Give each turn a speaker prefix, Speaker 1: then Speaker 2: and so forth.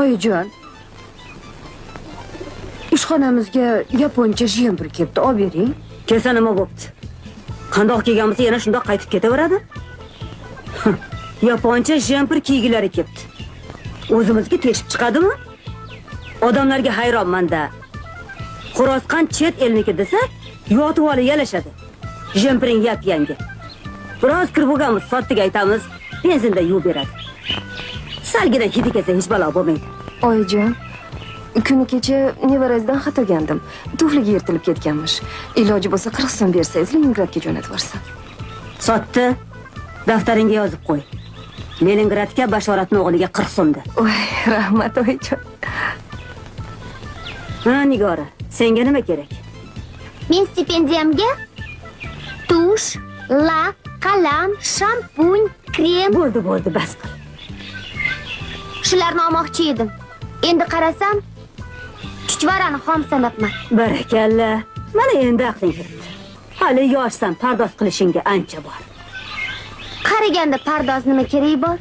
Speaker 1: Oyijon. Ishxonamizga yaponcha jemper kelibdi, olib bering.
Speaker 2: Kelsa nima bo'pti? Qandoq kelgan bo'lsa yana shundoq qaytib ketaveradi. Yaponcha jemper kiygilari kelibdi. O'zimizga teshib chiqadimi? Odamlarga hayronman-da. Xo'rozqan chet elniki desa, yotib olib yalashadi. Jempering yap-yangi. Biroz kirib bo'lganmiz, sotdik aytamiz, benzinda yuvib beradi. Salgina hidi kelsa hech balo bo'lmaydi.
Speaker 1: Oyijon, kuni kecha nevarangizdan xat olgandim. Tufliga yirtilib ketganmish. Iloji bo'lsa 40 so'm bersangiz, Leningradga jo'natib yuborsam.
Speaker 2: Sotdi. Daftaringga yozib qo'y. Leningradga bashoratning o'g'liga 40 so'mda.
Speaker 1: Voy, rahmat oyijon.
Speaker 2: Ha, Nigora, senga nima kerak?
Speaker 3: Men stipendiyamga tush, lak, qalam, shampun, krem
Speaker 2: Bo'ldi, bas qil.
Speaker 3: shularni olmoqchi edim. Endi qarasam, chuchvarani xom sanabman.
Speaker 2: Barakalla. Mana endi aqling kiribdi. Hali yoshsan, pardoz qilishingga ancha bor.
Speaker 3: Qaraganda pardoz nima keragi bor?